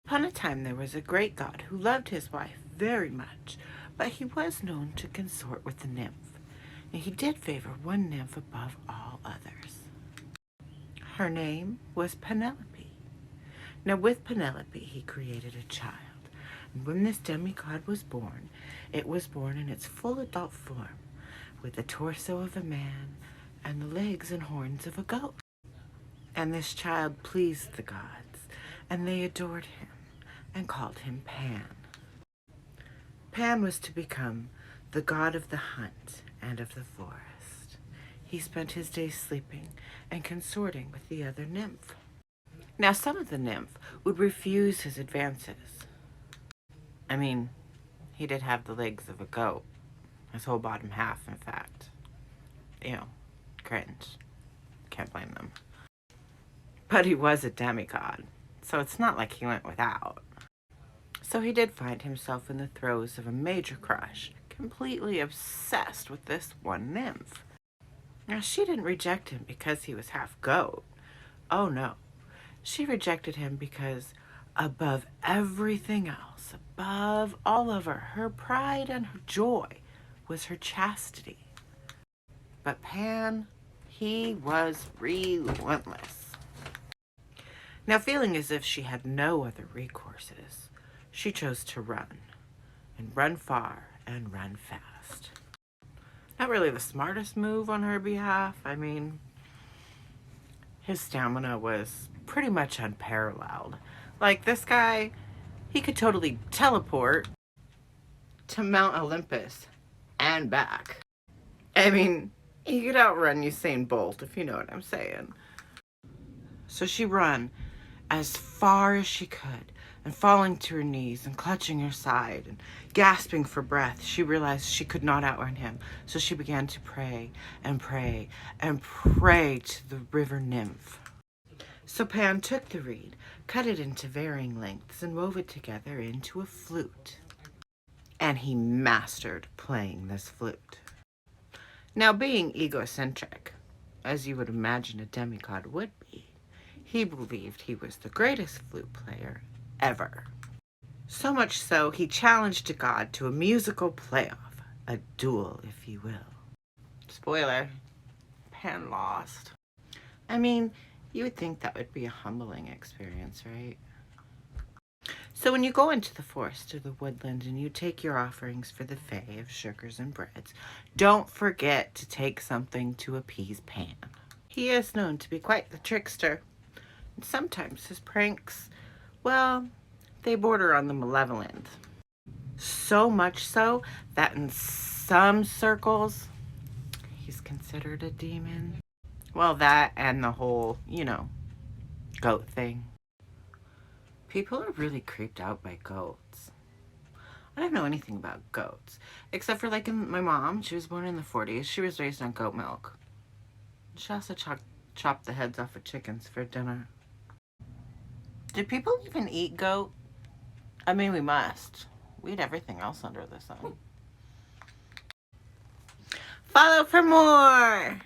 Upon a time there was a great god who loved his wife very much, but he was known to consort with a nymph, and he did favor one nymph above all others. Her name was Penelope. Now with Penelope he created a child, and when this demigod was born, it was born in its full adult form, with the torso of a man and the legs and horns of a goat. And this child pleased the gods, and they adored him and called him Pan. Pan was to become the god of the hunt and of the forest. He spent his days sleeping and consorting with the other nymph. Now some of the nymph would refuse his advances. I mean, he did have the legs of a goat. His whole bottom half, in fact. Cringe. Can't blame them. But he was a demigod, so it's not like he went without. So he did find himself in the throes of a major crush, completely obsessed with this one nymph. Now, she didn't reject him because he was half goat. Oh no. She rejected him because above everything else, above all of her pride and her joy was her chastity. But Pan, he was relentless. Now, feeling as if she had no other recourses, she chose to run, and run far and run fast. Not really the smartest move on her behalf. I mean, his stamina was pretty much unparalleled. Like, this guy, he could totally teleport to Mount Olympus and back. I mean, he could outrun Usain Bolt, if you know what I'm saying. So she ran as far as she could, and falling to her knees and clutching her side and gasping for breath, she realized she could not outrun him. So she began to pray and pray and pray to the river nymph. So Pan took the reed, cut it into varying lengths, and wove it together into a flute. And he mastered playing this flute. Now, being egocentric, as you would imagine a demigod would be, he believed he was the greatest flute player ever. So much so, he challenged a god to a musical playoff, a duel, if you will. Spoiler, Pan lost. I mean, you would think that would be a humbling experience, right? So when you go into the forest or the woodland and you take your offerings for the fae of sugars and breads, don't forget to take something to appease Pan. He is known to be quite the trickster. And sometimes his pranks, well, they border on the malevolent. So much so that in some circles, he's considered a demon. Well, that and the whole, goat thing. People are really creeped out by goats. I don't know anything about goats, except for my mom. She was born in the 40s. She was raised on goat milk. She also chopped the heads off of chickens for dinner. Do people even eat goat? I mean, we must. We eat everything else under the sun. Follow for more!